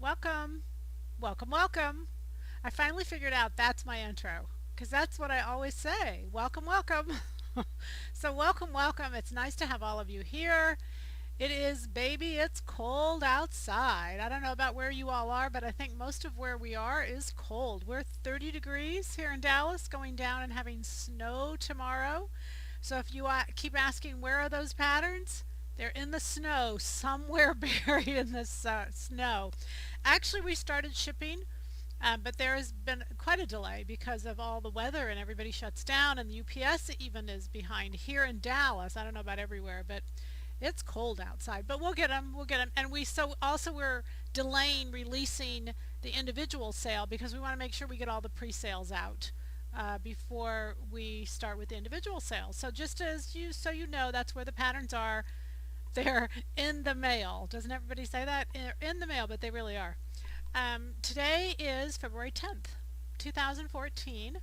Welcome, welcome, welcome. I finally figured out that's my intro because that's what I always say. Welcome, welcome. So, welcome, welcome. It's nice to have all of you here. It is, baby, it's cold outside. I don't know about where you all are, but I think most of where we are is cold. We're 30 degrees here in Dallas, going down and having snow tomorrow. So if you keep asking where are those patterns, they're in the snow, somewhere buried in the snow. Actually, we started shipping, but there has been quite a delay because of all the weather and everybody shuts down, and the UPS even is behind here in Dallas. I don't know about everywhere, but it's cold outside. But we'll get them. We'll get them. And we're delaying releasing the individual sale because we want to make sure we get all the pre-sales out before we start with the individual sales. So just so you know, that's where the patterns are. They're in the mail. Doesn't everybody say that? They're in the mail, but they really are. Today is February 10th, 2014.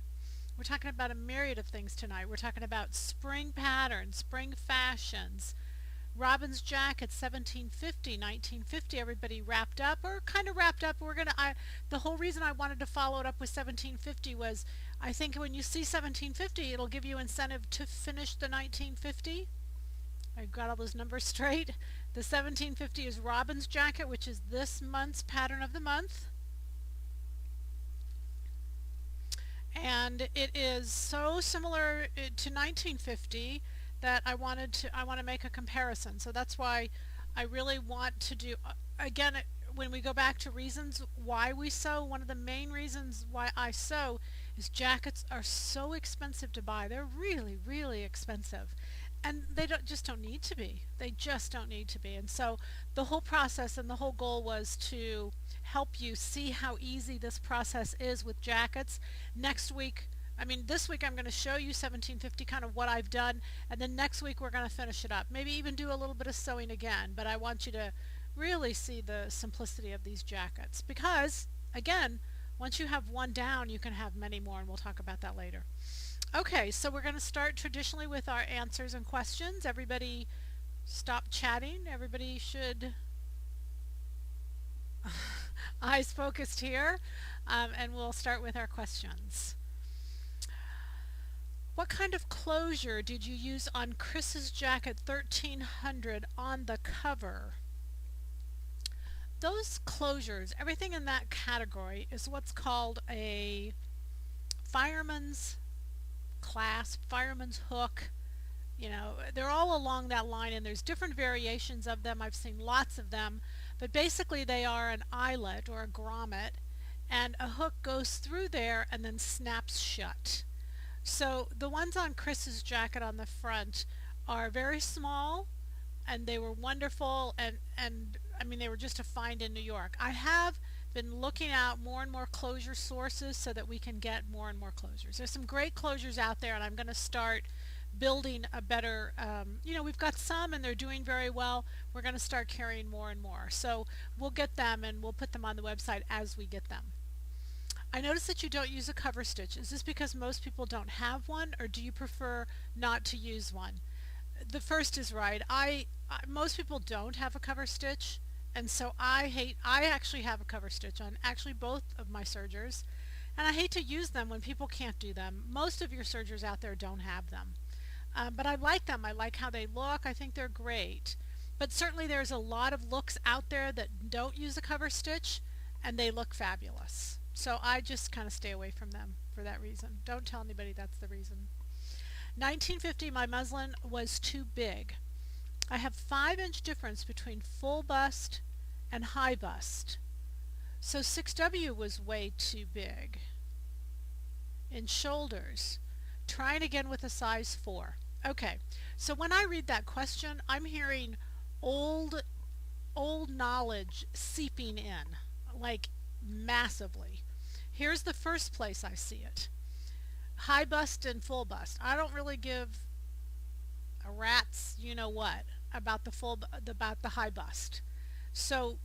We're talking about a myriad of things tonight. We're talking about spring patterns, spring fashions, Robin's jacket, 1750, 1950. Everybody wrapped up or kind of wrapped up. The whole reason I wanted to follow it up with 1750 was I think when you see 1750, it'll give you incentive to finish the 1950. I got all those numbers straight. The 1750 is Robin's jacket, which is this month's pattern of the month. And it is so similar to 1950 that I want to make a comparison. So that's why I really want to do again when we go back to reasons why we sew. One of the main reasons why I sew is jackets are so expensive to buy. They're really, really expensive. And they just don't need to be. They just don't need to be. And so the whole process and the whole goal was to help you see how easy this process is with jackets. This week I'm going to show you 1750, kind of what I've done, and then next week we're going to finish it up. Maybe even do a little bit of sewing again, but I want you to really see the simplicity of these jackets because, again, once you have one down, you can have many more, and we'll talk about that later. Okay, so we're going to start traditionally with our answers and questions. Everybody stop chatting. Everybody should eyes focused here, and we'll start with our questions. What kind of closure did you use on Chris's jacket 1300 on the cover? Those closures, everything in that category is what's called a fireman's clasp, fireman's hook. They're all along that line, and there's different variations of them. I've seen lots of them, but basically they are an eyelet or a grommet, and a hook goes through there and then snaps shut. So the ones on Chris's jacket on the front are very small, and they were wonderful, and they were just a find in New York. I have been looking out more and more closure sources so that we can get more and more closures. There's some great closures out there, and I'm going to start building a better, we've got some and they're doing very well. We're going to start carrying more and more. So we'll get them and we'll put them on the website as we get them. I notice that you don't use a cover stitch. Is this because most people don't have one, or do you prefer not to use one? The first is right. Most people don't have a cover stitch, and so I actually have a cover stitch on actually both of my sergers, and I hate to use them when people can't do them. Most of your sergers out there don't have them, but I like them. I like how they look. I think they're great. But certainly there's a lot of looks out there that don't use a cover stitch, and they look fabulous. So I just kind of stay away from them for that reason. Don't tell anybody that's the reason. 1950, my muslin was too big. I have 5-inch difference between full bust and high bust. So 6W was way too big. In shoulders, trying again with a size 4. Okay, so when I read that question, I'm hearing old knowledge seeping in, like massively. Here's the first place I see it. High bust and full bust. I don't really give a rat's you-know-what about the high bust. So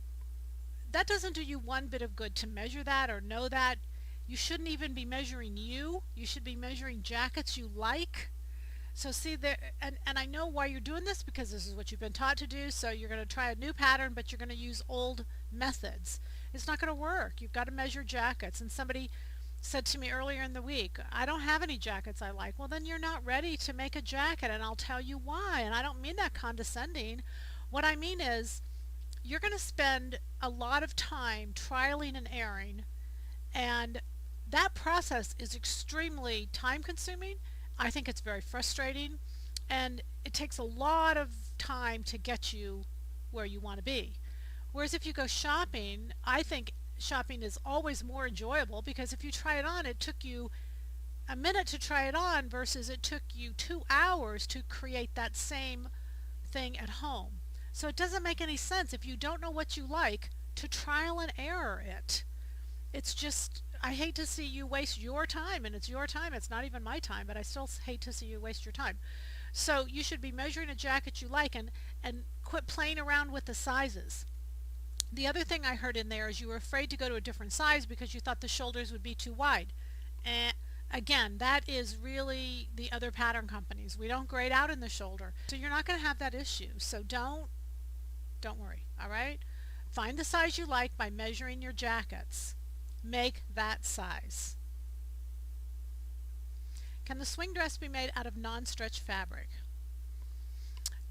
that doesn't do you one bit of good to measure that or know that. You shouldn't even be measuring you. You should be measuring jackets you like. So see there, and I know why you're doing this, because this is what you've been taught to do. So you're going to try a new pattern, but you're going to use old methods. It's not going to work. You've got to measure jackets. And somebody said to me earlier in the week, I don't have any jackets I like. Well, then you're not ready to make a jacket, and I'll tell you why. And I don't mean that condescending. What I mean is, you're going to spend a lot of time trialing and erroring, and that process is extremely time consuming. I think it's very frustrating, and it takes a lot of time to get you where you want to be. Whereas if you go shopping, I think shopping is always more enjoyable, because if you try it on, it took you a minute to try it on versus it took you 2 hours to create that same thing at home. So it doesn't make any sense, if you don't know what you like, to trial and error it. It's just, I hate to see you waste your time, and it's your time, it's not even my time, but I still hate to see you waste your time. So you should be measuring a jacket you like, and quit playing around with the sizes. The other thing I heard in there is you were afraid to go to a different size because you thought the shoulders would be too wide. And again, that is really the other pattern companies. We don't grade out in the shoulder. So you're not going to have that issue. So don't worry, all right? Find the size you like by measuring your jackets. Make that size. Can the swing dress be made out of non-stretch fabric?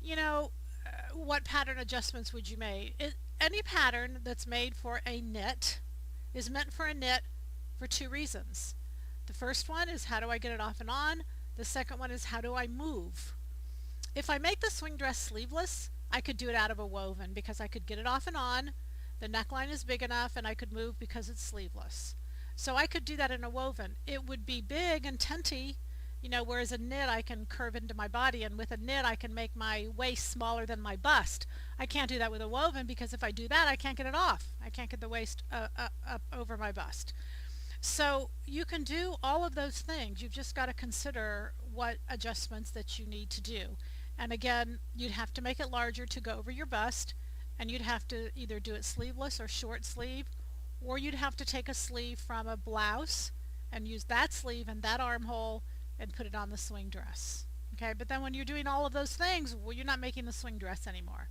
You know, what pattern adjustments would you make? Any pattern that's made for a knit is meant for a knit for two reasons. The first one is, how do I get it off and on? The second one is, how do I move? If I make the swing dress sleeveless, I could do it out of a woven, because I could get it off and on, the neckline is big enough, and I could move because it's sleeveless. So I could do that in a woven. It would be big and tenty, whereas a knit I can curve into my body, and with a knit I can make my waist smaller than my bust. I can't do that with a woven, because if I do that, I can't get it off. I can't get the waist up over my bust. So you can do all of those things. You've just got to consider what adjustments that you need to do. And again, you'd have to make it larger to go over your bust, and you'd have to either do it sleeveless or short sleeve, or you'd have to take a sleeve from a blouse and use that sleeve and that armhole and put it on the swing dress. Okay, but then when you're doing all of those things, well, you're not making the swing dress anymore.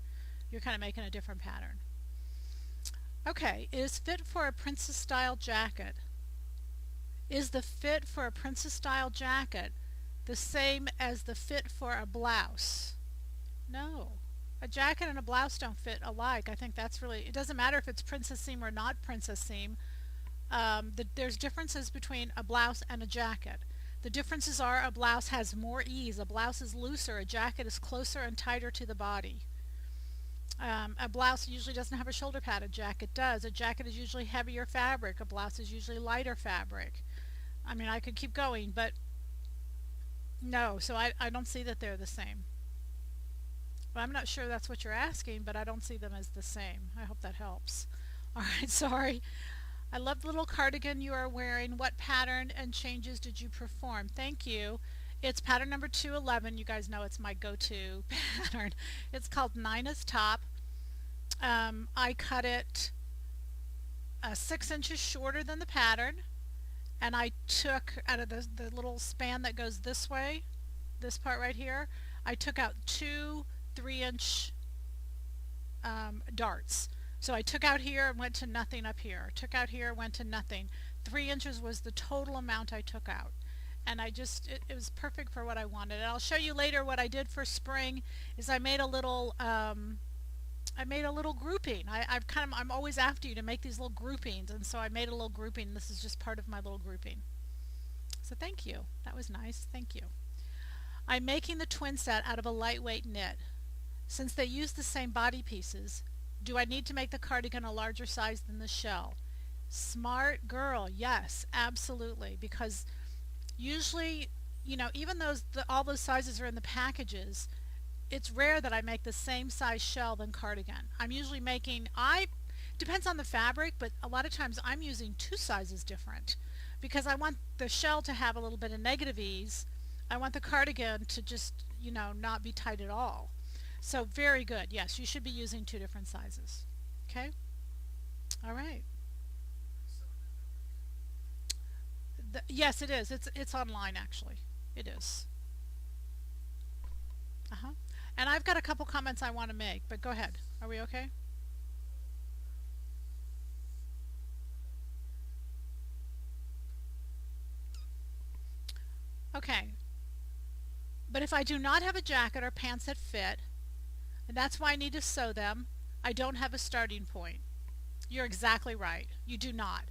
You're kind of making a different pattern. Okay, is fit for a princess style jacket? Is the fit for a princess style jacket the same as the fit for a blouse? No. A jacket and a blouse don't fit alike. I think that's really, it doesn't matter if it's princess seam or not princess seam. There's differences between a blouse and a jacket. The differences are, a blouse has more ease. A blouse is looser. A jacket is closer and tighter to the body. A blouse usually doesn't have a shoulder pad. A jacket does. A jacket is usually heavier fabric. A blouse is usually lighter fabric. I mean, I could keep going, but no. So I don't see that they're the same. But I'm not sure that's what you're asking, but I don't see them as the same. I hope that helps. All right, sorry. I love the little cardigan you are wearing. What pattern and changes did you perform? Thank you. It's pattern number 211. You guys know it's my go-to pattern. It's called Nina's Top. I cut it 6 inches shorter than the pattern, and I took out of the little span that goes this way, this part right here, I took out 2 3-inch darts. So I took out here and went to nothing up here. Took out here, went to nothing. 3 inches was the total amount I took out. And it was perfect for what I wanted. And I'll show you later what I did for spring is I made a little grouping. I'm always after you to make these little groupings, and so I made a little grouping. This is just part of my little grouping. So thank you. That was nice. Thank you. I'm making the twin set out of a lightweight knit. Since they use the same body pieces, do I need to make the cardigan a larger size than the shell? Smart girl. Yes, absolutely. Because usually, even all those sizes are in the packages, it's rare that I make the same size shell than cardigan. I'm usually depends on the fabric, but a lot of times I'm using 2 sizes different, because I want the shell to have a little bit of negative ease. I want the cardigan to just, not be tight at all. So very good. Yes, you should be using 2 different sizes. Okay? All right. Yes, it is. It's online, actually. It is. And I've got a couple comments I want to make, but go ahead. Are we okay? Okay, but if I do not have a jacket or pants that fit, and that's why I need to sew them, I don't have a starting point. You're exactly right. You do not.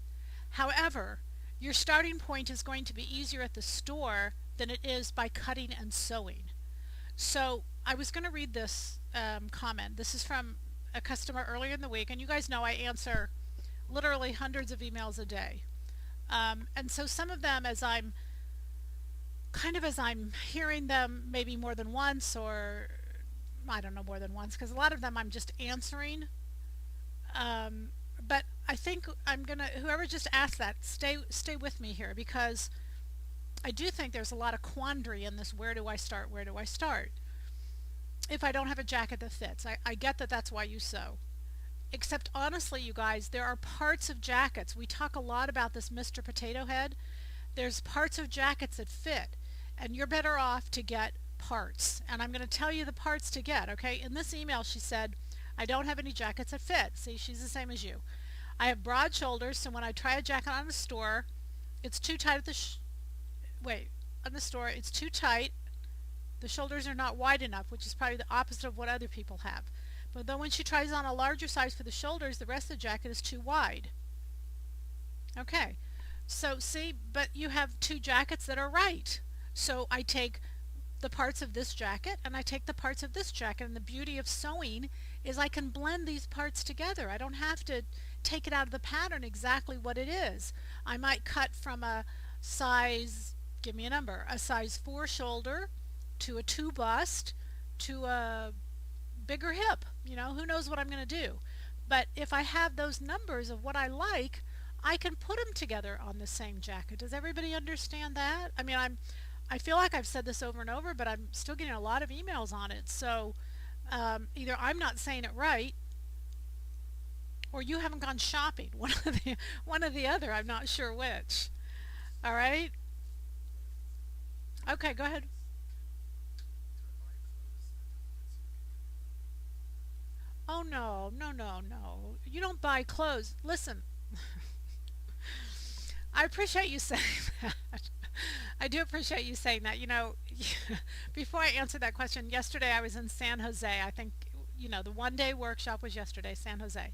However, your starting point is going to be easier at the store than it is by cutting and sewing. So I was going to read this comment. This is from a customer earlier in the week, and you guys know I answer literally hundreds of emails a day. And so some of them, as I'm hearing them maybe more than once, or I don't know, more than once, because a lot of them I'm just answering. But I think I'm gonna, whoever just asked that, stay with me here, because I do think there's a lot of quandary in this. Where do I start? Where do I start? If I don't have a jacket that fits, I get that that's why you sew. Except honestly, you guys, there are parts of jackets. We talk a lot about this Mr. Potato Head. There's parts of jackets that fit, and you're better off to get parts. And I'm going to tell you the parts to get, okay? In this email, she said, I don't have any jackets that fit. See, she's the same as you. I have broad shoulders, so when I try a jacket on the store, it's too tight at the on the store, it's too tight. The shoulders are not wide enough, which is probably the opposite of what other people have. But then when she tries on a larger size for the shoulders, the rest of the jacket is too wide. Okay, so see, but you have two jackets that are right. So I take the parts of this jacket and I take the parts of this jacket, and the beauty of sewing is I can blend these parts together. I don't have to take it out of the pattern exactly what it is. I might cut from a size, give me a number, a size 4 shoulder to a 2 bust to a bigger hip. You know, who knows what I'm going to do. But if I have those numbers of what I like, I can put them together on the same jacket. Does everybody understand that? I mean, I feel like I've said this over and over, but I'm still getting a lot of emails on it. So either I'm not saying it right, or you haven't gone shopping. One or the other. I'm not sure which. All right. Okay, go ahead. Oh no, no, no, no. You don't buy clothes. Listen, I appreciate you saying that. I do appreciate you saying that. You know, before I answer that question, yesterday I was in San Jose. I think, you know, the 1 day workshop was yesterday, San Jose.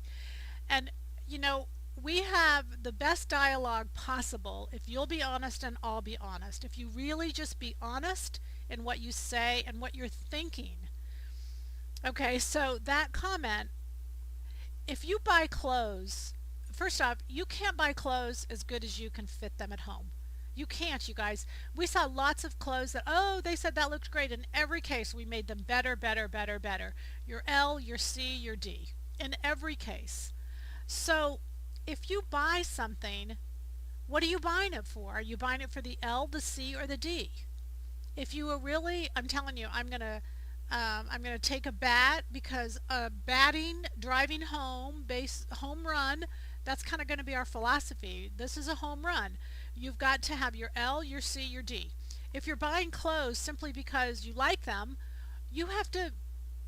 And, you know, we have the best dialogue possible if you'll be honest and I'll be honest. If you really just be honest in what you say and what you're thinking. Okay, so that comment, if you buy clothes, first off, you can't buy clothes as good as you can fit them at home. You can't, you guys. We saw lots of clothes that, oh, they said that looked great. In every case, we made them better, better, better, better. Your L, your C, your D. In every case. So if you buy something, what are you buying it for? Are you buying it for the L, the C, or the D? If you are really, I'm telling you, I'm gonna take a bat, because batting, driving home, home run. That's kind of going to be our philosophy. This is a home run. You've got to have your L, your C, your D. If you're buying clothes simply because you like them, you have to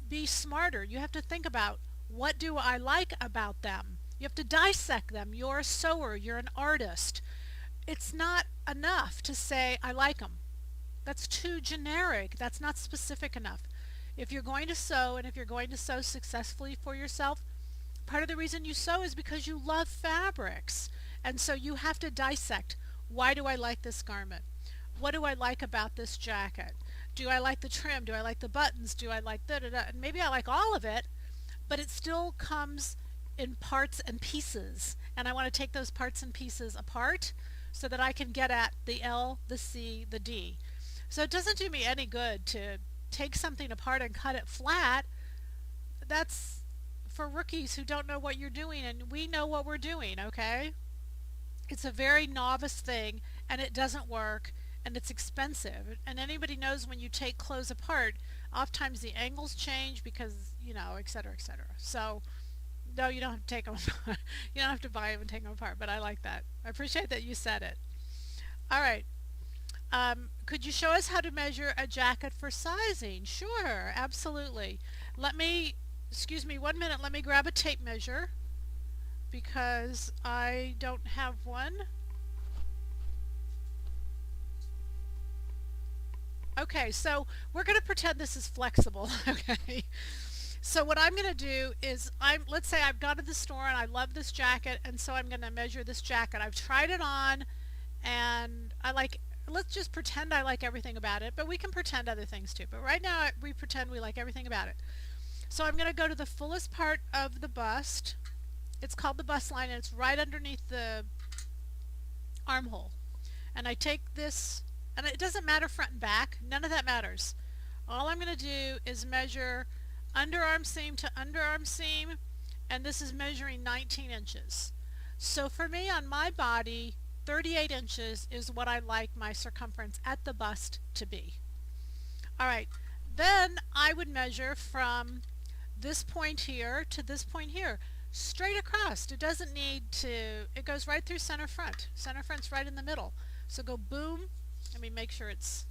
be smarter. You have to think about, what do I like about them? You have to dissect them. You're a sewer. You're an artist. It's not enough to say, I like them. That's too generic. That's not specific enough. If you're going to sew, and if you're going to sew successfully for yourself, part of the reason you sew is because you love fabrics. And so you have to dissect, why do I like this garment? What do I like about this jacket? Do I like the trim? Do I like the buttons? Do I like da da da? And maybe I like all of it, but it still comes in parts and pieces. And I want to take those parts and pieces apart so that I can get at the L, the C, the D. So it doesn't do me any good to take something apart and cut it flat. That's for rookies who don't know what you're doing, and we know what we're doing, okay? It's a very novice thing, and it doesn't work, and it's expensive. And anybody knows, when you take clothes apart, oftentimes the angles change because, you know, et cetera, et cetera. So no, you don't have to take them apart. You don't have to buy them and take them apart, but I like that. I appreciate that you said it. All right. Could you show us how to measure a jacket for sizing? Sure, absolutely. Excuse me 1 minute, let me grab a tape measure, because I don't have one. Okay, so we're going to pretend this is flexible. Okay. So what I'm going to do is let's say I've gone to the store and I love this jacket, and so I'm going to measure this jacket. I've tried it on and let's just pretend I like everything about it, but we can pretend other things too. But right now we pretend we like everything about it. So I'm going to go to the fullest part of the bust. It's called the bust line, and it's right underneath the armhole. And I take this, and it doesn't matter front and back, none of that matters. All I'm going to do is measure underarm seam to underarm seam, and this is measuring 19 inches. So for me on my body, 38 inches is what I like my circumference at the bust to be. Alright, then I would measure from this point here to this point here, straight across. It doesn't need to, it goes right through center front. Center front's right in the middle. So go boom. Let me make sure it's,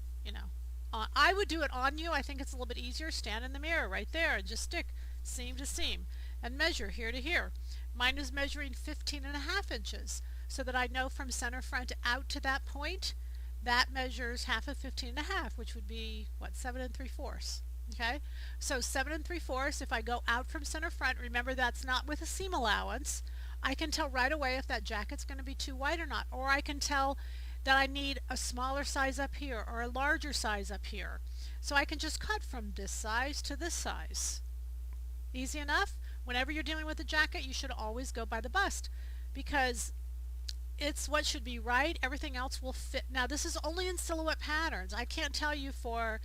I would do it on you. I think it's a little bit easier. Stand in the mirror right there and just stick seam to seam and measure here to here. Mine is measuring 15.5 inches, so that I know from center front out to that point, that measures half of 15.5, which would be, what, 7 3/4. Okay, so 7 3/4, if I go out from center front, remember that's not with a seam allowance, I can tell right away if that jacket's going to be too wide or not, or I can tell that I need a smaller size up here or a larger size up here. So I can just cut from this size to this size. Easy enough. Whenever you're dealing with a jacket, you should always go by the bust, because it's what should be right. Everything else will fit. Now this is only in silhouette patterns. I can't tell you for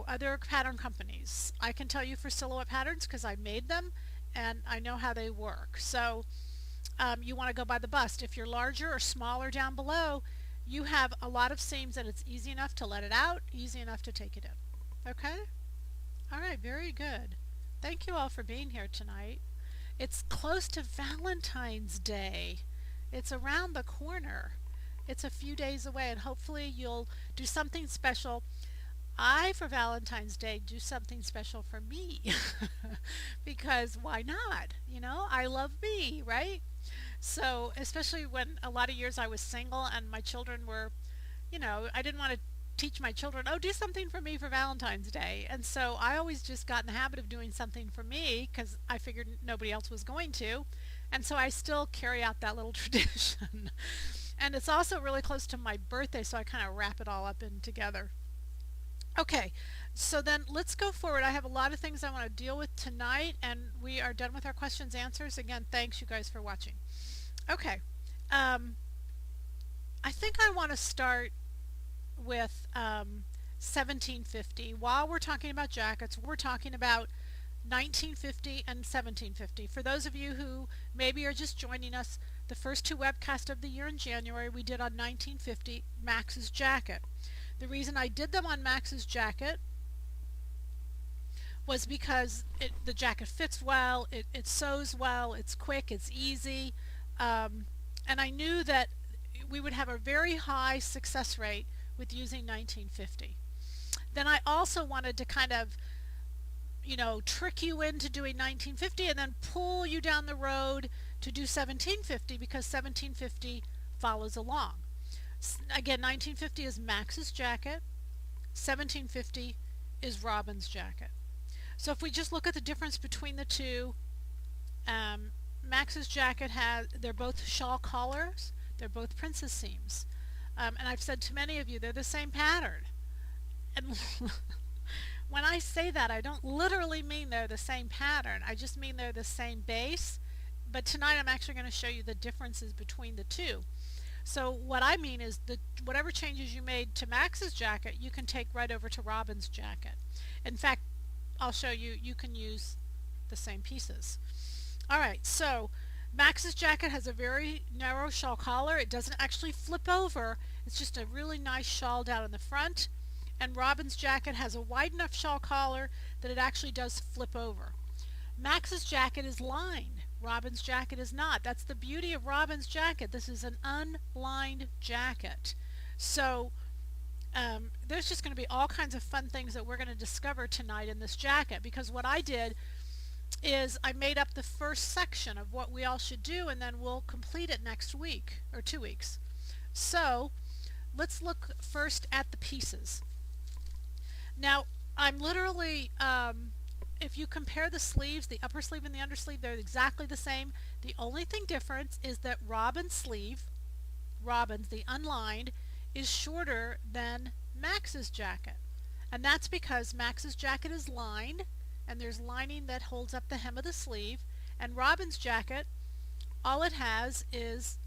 other pattern companies. I can tell you for silhouette patterns because I made them and I know how they work. So you want to go by the bust. If you're larger or smaller down below, you have a lot of seams and it's easy enough to let it out, easy enough to take it in. Okay? Alright, very good. Thank you all for being here tonight. It's close to Valentine's Day. It's around the corner. It's a few days away, and hopefully you'll do something special. I, for Valentine's Day, do something special for me. Because why not? I love me, right? So, especially when a lot of years I was single and my children were, I didn't want to teach my children, oh, do something for me for Valentine's Day. And so I always just got in the habit of doing something for me because I figured nobody else was going to. And so I still carry out that little tradition. And it's also really close to my birthday, so I kind of wrap it all up in together. Okay, so then let's go forward. I have a lot of things I want to deal with tonight, and we are done with our questions answers. Again, thanks you guys for watching. Okay, I think I want to start with 1750. While we're talking about jackets, we're talking about 1950 and 1750. For those of you who maybe are just joining us, the first two webcasts of the year in January we did on 1950, Max's jacket. The reason I did them on Max's jacket was because the jacket fits well, it sews well, it's quick, it's easy, and I knew that we would have a very high success rate with using 1950. Then I also wanted to kind of trick you into doing 1950 and then pull you down the road to do 1750, because 1750 follows along. Again, 1950 is Max's jacket, 1750 is Robin's jacket. So if we just look at the difference between the two, Max's jacket they're both shawl collars, they're both princess seams. And I've said to many of you, they're the same pattern. And when I say that, I don't literally mean they're the same pattern. I just mean they're the same base. But tonight I'm actually going to show you the differences between the two. So what I mean is that whatever changes you made to Max's jacket, you can take right over to Robin's jacket. In fact, I'll show you, you can use the same pieces. Alright, so Max's jacket has a very narrow shawl collar. It doesn't actually flip over. It's just a really nice shawl down in the front. And Robin's jacket has a wide enough shawl collar that it actually does flip over. Max's jacket is lined. Robin's jacket is not. That's the beauty of Robin's jacket. This is an unlined jacket. So there's just going to be all kinds of fun things that we're going to discover tonight in this jacket, because what I did is I made up the first section of what we all should do, and then we'll complete it next week or 2 weeks. So let's look first at the pieces. Now, I'm literally, if you compare the sleeves, the upper sleeve and the undersleeve, they're exactly the same. The only thing difference is that Robin's sleeve, Robin's, the unlined, is shorter than Max's jacket. And that's because Max's jacket is lined, and there's lining that holds up the hem of the sleeve, and Robin's jacket, all it has is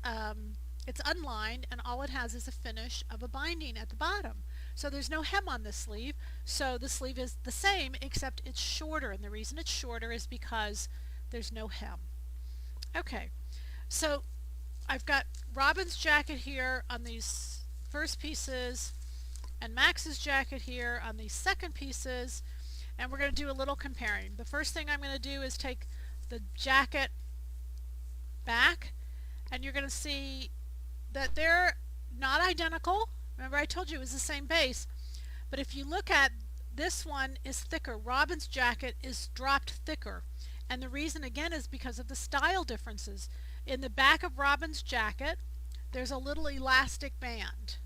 it's unlined, and all it has is a finish of a binding at the bottom. So there's no hem on this sleeve, so the sleeve is the same except it's shorter, and the reason it's shorter is because there's no hem. Okay, so I've got Robin's jacket here on these first pieces and Max's jacket here on these second pieces, and we're going to do a little comparing. The first thing I'm going to do is take the jacket back, and you're going to see that they're not identical. Remember, I told you it was the same base, but if you look at this, one is thicker. Robin's jacket is dropped thicker, and the reason again is because of the style differences. In the back of Robin's jacket there's a little elastic band,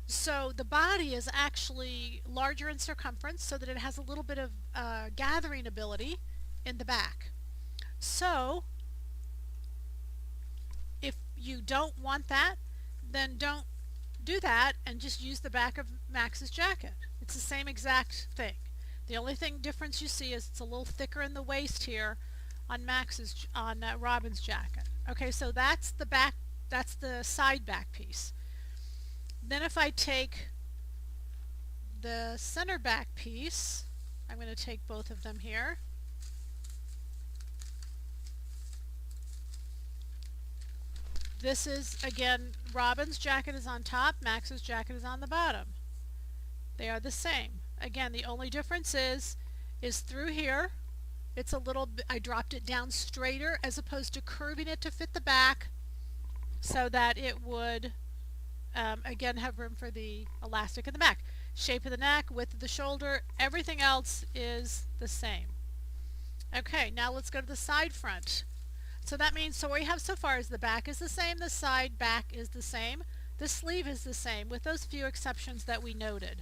so the body is actually larger in circumference so that it has a little bit of gathering ability in the back. So if you don't want that, then don't do that and just use the back of Max's jacket. It's the same exact thing. The only thing difference you see is it's a little thicker in the waist here on Robin's jacket. Okay, so that's the back, that's the side back piece. Then if I take the center back piece, I'm going to take both of them here. This is, again, Robin's jacket is on top, Max's jacket is on the bottom. They are the same. Again, the only difference is through here, it's a little bit, I dropped it down straighter as opposed to curving it to fit the back so that it would, again, have room for the elastic in the back. Shape of the neck, width of the shoulder, everything else is the same. Okay, now let's go to the side front. So that means, so what we have so far is the back is the same, the side back is the same, the sleeve is the same, with those few exceptions that we noted.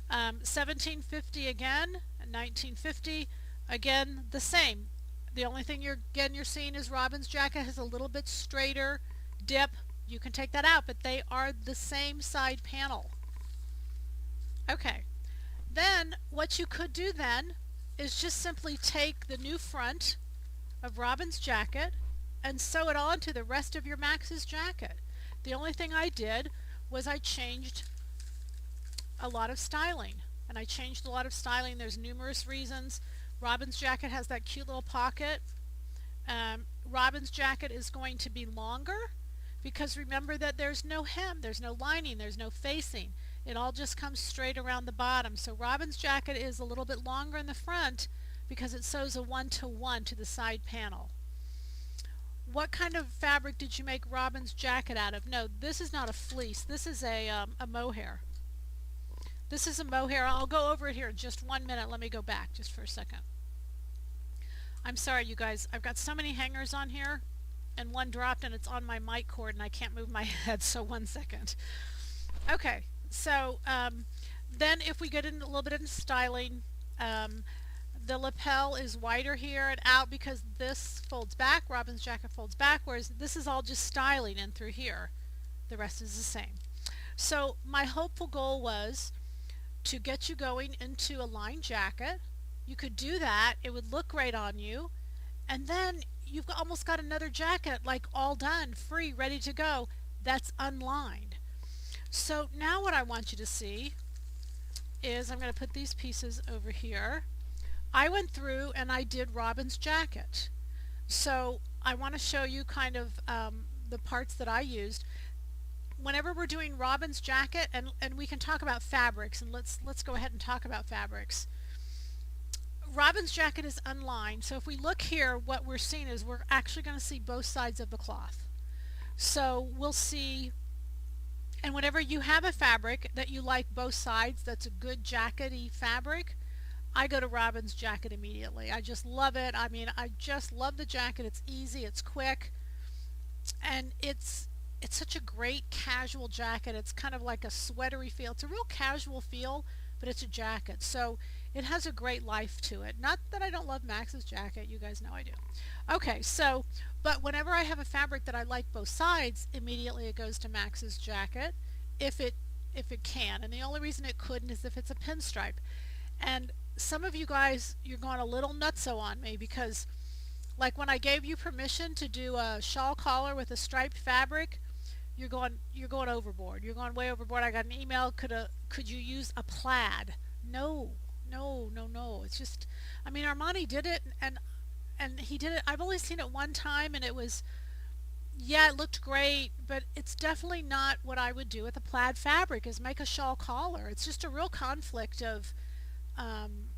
1750 again, 1950 again, the same. The only thing you're seeing is Robin's jacket has a little bit straighter dip. You can take that out, but they are the same side panel. Okay, then what you could do then is just simply take the new front of Robin's jacket and sew it onto the rest of your Max's jacket. The only thing I did was I changed a lot of styling, and I changed a lot of styling. There's numerous reasons. Robin's jacket has that cute little pocket. Robin's jacket is going to be longer because remember that there's no hem, there's no lining, there's no facing. It all just comes straight around the bottom. So Robin's jacket is a little bit longer in the front because it sews a one-to-one to the side panel. What kind of fabric did you make Robin's jacket out of? No, this is not a fleece. This is a mohair. This is a mohair. I'll go over it here in just 1 minute. Let me go back just for a second. I'm sorry, you guys. I've got so many hangers on here, and one dropped, and it's on my mic cord, and I can't move my head, so 1 second. Okay, so then if we get in a little bit into styling, the lapel is wider here and out because this folds back. Robin's jacket folds back, whereas this is all just styling in through here. The rest is the same. So my hopeful goal was to get you going into a lined jacket. You could do that, it would look great on you, and then you've almost got another jacket like all done, free, ready to go, that's unlined. So now what I want you to see is I'm going to put these pieces over here. I went through and I did Robin's jacket, so I want to show you kind of the parts that I used. Whenever we're doing Robin's jacket, and we can talk about fabrics, and let's go ahead and talk about fabrics. Robin's jacket is unlined, so if we look here, what we're seeing is we're actually going to see both sides of the cloth. So we'll see, and whenever you have a fabric that you like both sides, that's a good jackety fabric, I go to Robin's jacket immediately. I just love it. I mean, I just love the jacket. It's easy, it's quick, and it's such a great casual jacket. It's kind of like a sweatery feel. It's a real casual feel, but it's a jacket. So it has a great life to it. Not that I don't love Max's jacket, you guys know I do. Okay, so, but whenever I have a fabric that I like both sides, immediately it goes to Max's jacket if it if it can. And the only reason it couldn't is if it's a pinstripe. And some of you guys, you're going a little nutso on me because like when I gave you permission to do a shawl collar with a striped fabric, you're going overboard. You're going way overboard. I got an email, could you use a plaid? No. No, no, no. It's just, I mean, Armani did it, and he did it. I've only seen it one time, and it was, yeah, it looked great, but it's definitely not what I would do with a plaid fabric, is make a shawl collar. It's just a real conflict of um,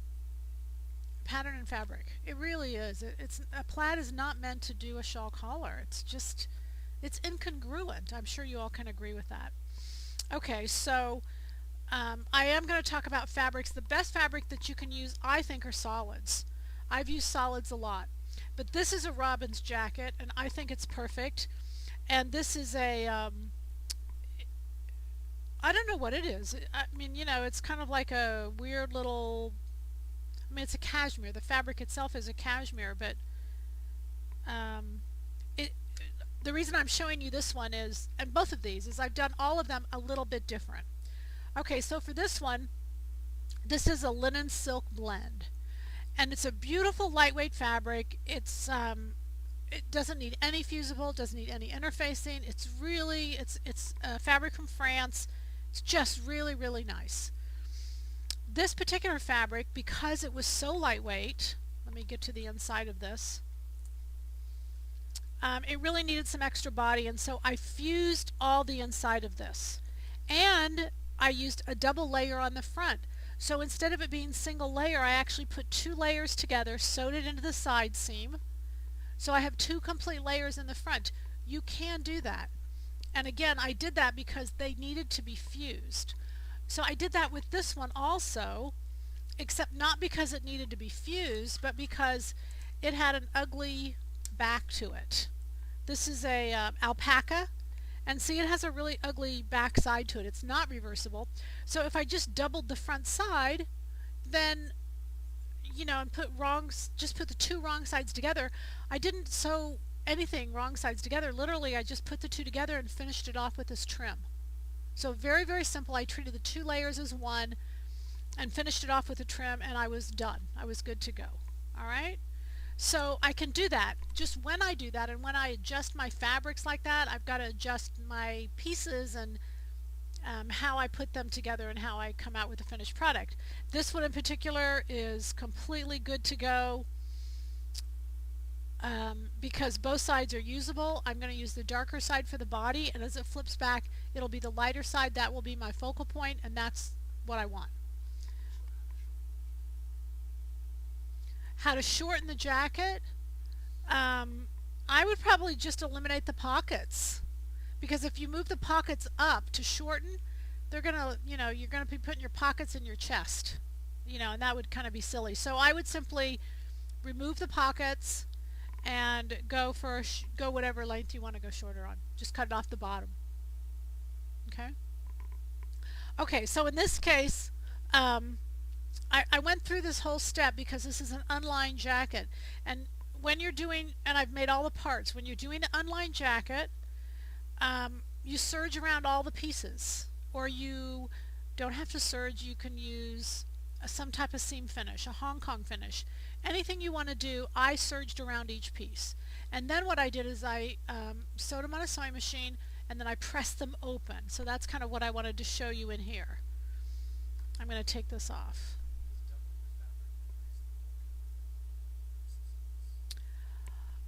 pattern and fabric. It really is. It's a plaid is not meant to do a shawl collar. It's just, it's incongruent. I'm sure you all can agree with that. Okay, so I am going to talk about fabrics. The best fabric that you can use, I think, are solids. I've used solids a lot. But this is a Robin's jacket, and I think it's perfect. And this is a, I don't know what it is. I mean, you know, it's kind of like a weird little, I mean, it's a cashmere. The fabric itself is a cashmere, but um, it, the reason I'm showing you this one is, and both of these, is I've done all of them a little bit different. Okay, so for this one, this is a linen silk blend, and it's a beautiful lightweight fabric. It doesn't need any fusible, doesn't need any interfacing. It's really, it's fabric from France. It's just really, really nice. This particular fabric, because it was so lightweight, let me get to the inside of this. It really needed some extra body, and so I fused all the inside of this. And I used a double layer on the front. So instead of it being single layer, I actually put two layers together, sewed it into the side seam. So I have two complete layers in the front. You can do that. And again, I did that because they needed to be fused. So I did that with this one also, except not because it needed to be fused, but because it had an ugly back to it. This is a alpaca, and see, it has a really ugly back side to it. It's not reversible. So if I just doubled the front side, then, you know, and just put the two wrong sides together, I didn't sew anything wrong sides together. Literally, I just put the two together and finished it off with this trim. So very, very simple. I treated the two layers as one and finished it off with a trim, and I was done. I was good to go. All right? So I can do that. Just when I do that and when I adjust my fabrics like that, I've got to adjust my pieces and how I put them together and how I come out with the finished product. This one in particular is completely good to go because both sides are usable. I'm going to use the darker side for the body, and as it flips back, it'll be the lighter side. That will be my focal point, and that's what I want. How to shorten the jacket? I would probably just eliminate the pockets, because if you move the pockets up to shorten, they're gonna, you know, you're gonna be putting your pockets in your chest, you know, and that would kind of be silly. So I would simply remove the pockets and go for go whatever length you want to go shorter on. Just cut it off the bottom. Okay. Okay. So in this case, I went through this whole step because this is an unlined jacket, and when you're doing, and I've made all the parts, when you're doing an unlined jacket, you serge around all the pieces, or you don't have to serge. You can use some type of seam finish, a Hong Kong finish, anything you want to do. I serged around each piece, and then what I did is I sewed them on a sewing machine, and then I pressed them open. So that's kind of what I wanted to show you in here. I'm going to take this off.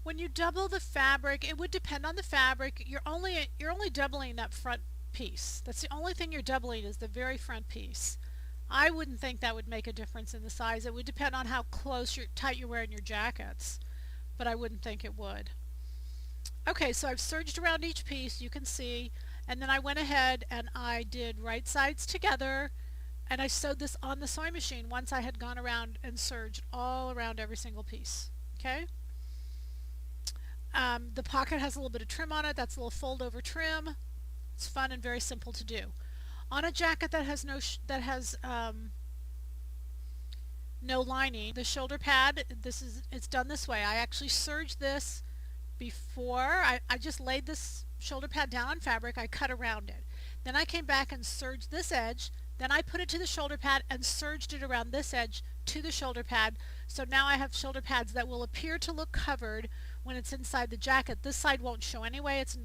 When you double the fabric, it would depend on the fabric. You're only doubling that front piece. That's the only thing you're doubling, is the very front piece. I wouldn't think that would make a difference in the size. It would depend on how tight you're wearing your jackets, but I wouldn't think it would. Okay, so I've serged around each piece, you can see, and then I went ahead and I did right sides together, and I sewed this on the sewing machine once I had gone around and serged all around every single piece. Okay. The pocket has a little bit of trim on it. That's a little fold over trim. It's fun and very simple to do. On a jacket that has no lining. The shoulder pad, it's done this way. I actually serged this before. I just laid this shoulder pad down on fabric. I cut around it. Then I came back and serged this edge. Then I put it to the shoulder pad and serged it around this edge to the shoulder pad. So now I have shoulder pads that will appear to look covered when it's inside the jacket. This side won't show anyway. It's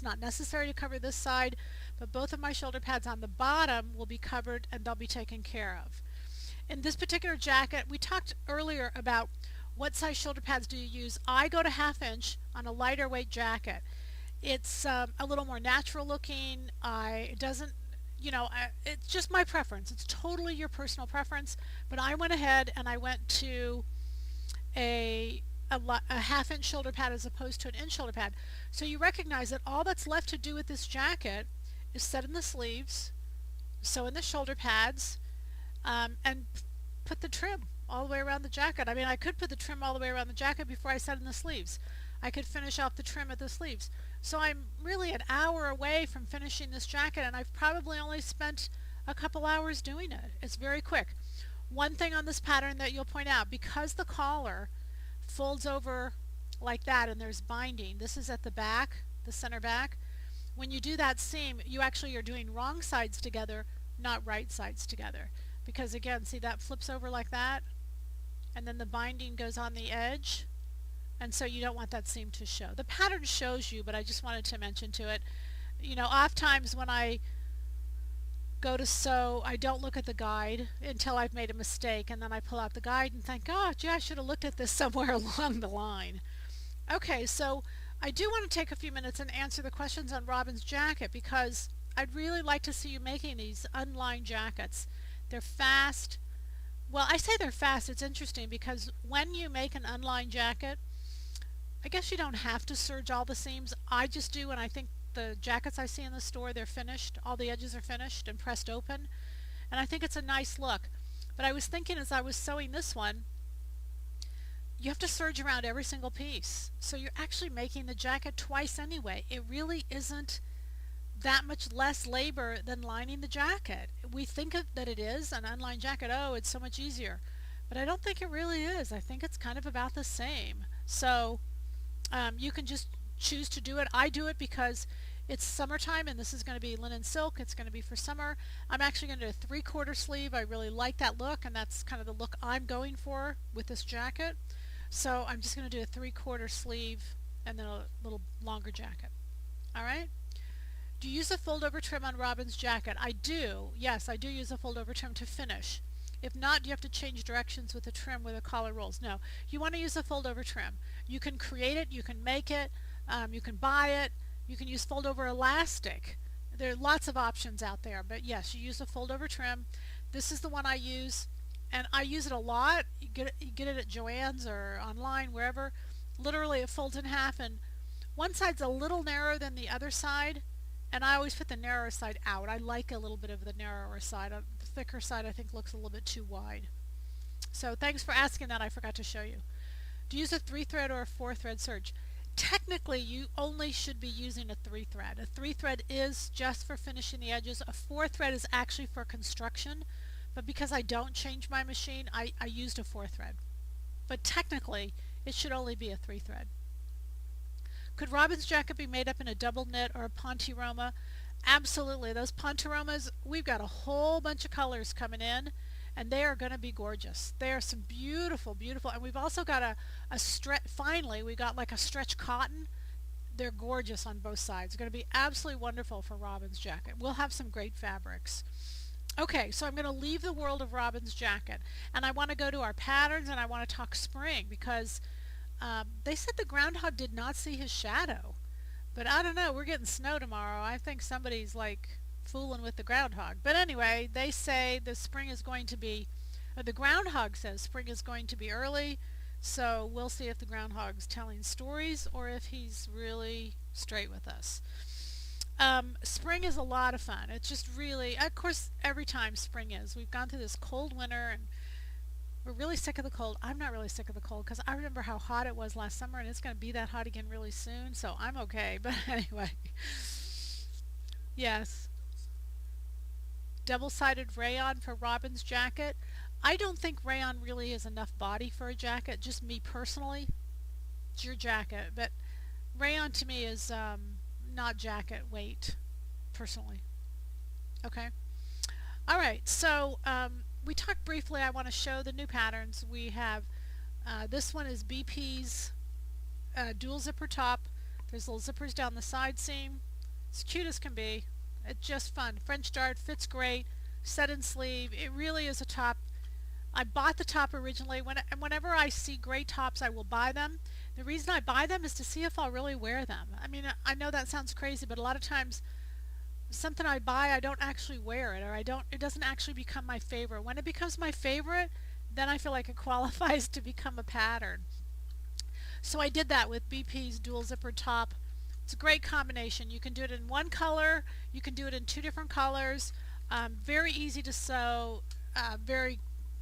not necessary to cover this side, but both of my shoulder pads on the bottom will be covered and they'll be taken care of. In this particular jacket, we talked earlier about what size shoulder pads do you use. I go to 1/2 inch on a lighter weight jacket. It's a little more natural looking. It doesn't, it's just my preference. It's totally your personal preference. But I went ahead and I went to a 1/2 inch shoulder pad as opposed to an inch shoulder pad. So you recognize that all that's left to do with this jacket is set in the sleeves, sew in the shoulder pads, and put the trim all the way around the jacket. I mean, I could put the trim all the way around the jacket before I set in the sleeves. I could finish off the trim at the sleeves. So I'm really an hour away from finishing this jacket, and I've probably only spent a couple hours doing it. It's very quick. One thing on this pattern that you'll point out, because the collar folds over like that and there's binding, this is at the back, the center back. When you do that seam, you actually are doing wrong sides together, not right sides together. Because again, see, that flips over like that, and then the binding goes on the edge, and so you don't want that seam to show. The pattern shows you, but I just wanted to mention to it. Oft times when I go to sew, I don't look at the guide until I've made a mistake, and then I pull out the guide and think, oh, gee, I should have looked at this somewhere along the line. Okay, so I do want to take a few minutes and answer the questions on Robin's jacket, because I'd really like to see you making these unlined jackets. They're fast. Well, I say they're fast. It's interesting because when you make an unlined jacket, I guess you don't have to serge all the seams. I just do, and I think the jackets I see in the store, they're finished. All the edges are finished and pressed open, and I think it's a nice look. But I was thinking as I was sewing this one, you have to serge around every single piece. So you're actually making the jacket twice anyway. It really isn't that much less labor than lining the jacket. We think that it is an unlined jacket. Oh, it's so much easier. But I don't think it really is. I think it's kind of about the same. So you can just choose to do it. I do it because it's summertime and this is going to be linen silk. It's going to be for summer. I'm actually going to do a 3/4 sleeve. I really like that look, and that's kind of the look I'm going for with this jacket. So I'm just going to do a 3/4 sleeve and then a little longer jacket. All right. Do you use a fold over trim on Robin's jacket? I do. Yes, I do use a fold over trim to finish. If not, you have to change directions with the trim where the collar rolls. No, you want to use a fold over trim. You can create it, you can make it, you can buy it, you can use fold over elastic. There are lots of options out there, but yes, you use a fold over trim. This is the one I use, and I use it a lot. You get it at Joann's or online, wherever. Literally it folds in half, and one side's a little narrower than the other side, and I always put the narrower side out. I like a little bit of the narrower side. The thicker side I think looks a little bit too wide. So thanks for asking that. I forgot to show you. Do you use a 3-thread or a 4-thread serge? Technically, you only should be using a 3-thread. A 3-thread is just for finishing the edges. A 4-thread is actually for construction, but because I don't change my machine, I used a 4-thread. But technically, it should only be a 3-thread. Could Robin's jacket be made up in a double knit or a ponte-roma? Absolutely. Those ponte-romas, we've got a whole bunch of colors coming in, and they are going to be gorgeous. They are some beautiful, beautiful, and we've also got a stretch. Finally, we got like a stretch cotton. They're gorgeous on both sides. They're going to be absolutely wonderful for Robin's jacket. We'll have some great fabrics. Okay, so I'm going to leave the world of Robin's jacket, and I want to go to our patterns, and I want to talk spring, because they said the groundhog did not see his shadow. But I don't know, we're getting snow tomorrow. I think somebody's like fooling with the groundhog. But anyway, they say the spring is going to be, or the groundhog says spring is going to be early. So we'll see if the groundhog's telling stories or if he's really straight with us. Spring is a lot of fun. It's just really, of course, every time spring is. We've gone through this cold winter and we're really sick of the cold. I'm not really sick of the cold because I remember how hot it was last summer, and it's going to be that hot again really soon, so I'm okay. But anyway, yes. Double-sided rayon for Robin's jacket. I don't think rayon really is enough body for a jacket, just me personally. It's your jacket, but rayon to me is not jacket weight, personally. Okay. All right. So we talked briefly. I want to show the new patterns. We have this one is BP's dual zipper top. There's little zippers down the side seam. It's cute as can be. It's just fun. French dart fits great. Set in sleeve. It really is a top. I bought the top originally. Whenever I see great tops, I will buy them. The reason I buy them is to see if I'll really wear them. I mean, I know that sounds crazy, but a lot of times something I buy, I don't actually wear it, or it doesn't actually become my favorite. When it becomes my favorite, then I feel like it qualifies to become a pattern. So I did that with BP's dual zipper top. It's a great combination. You can do it in one color, you can do it in two different colors. Very easy to sew, very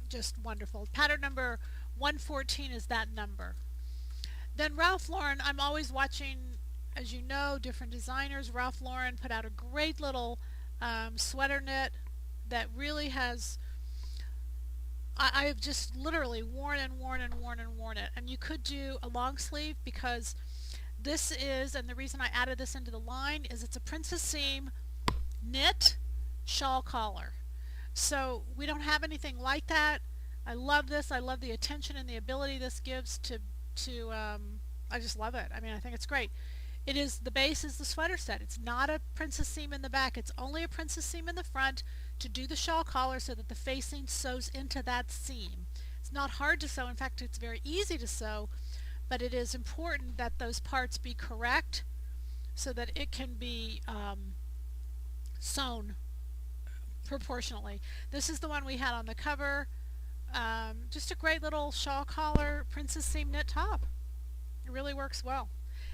just wonderful. Pattern number 114 is that number. Then Ralph Lauren, I'm always watching, as you know, different designers. Ralph Lauren put out a great little sweater knit that really has, I have just literally worn and worn and worn and worn it. And you could do a long sleeve because this is, and the reason I added this into the line is it's a princess seam knit shawl collar. So we don't have anything like that. I love this. I love the attention and the ability this gives to I just love it. I mean, I think it's great. It is, the base is the sweater set. It's not a princess seam in the back. It's only a princess seam in the front to do the shawl collar so that the facing sews into that seam. It's not hard to sew. In fact, it's very easy to sew, but it is important that those parts be correct so that it can be sewn proportionally. This is the one we had on the cover. Just a great little shawl collar princess seam knit top. It really works well.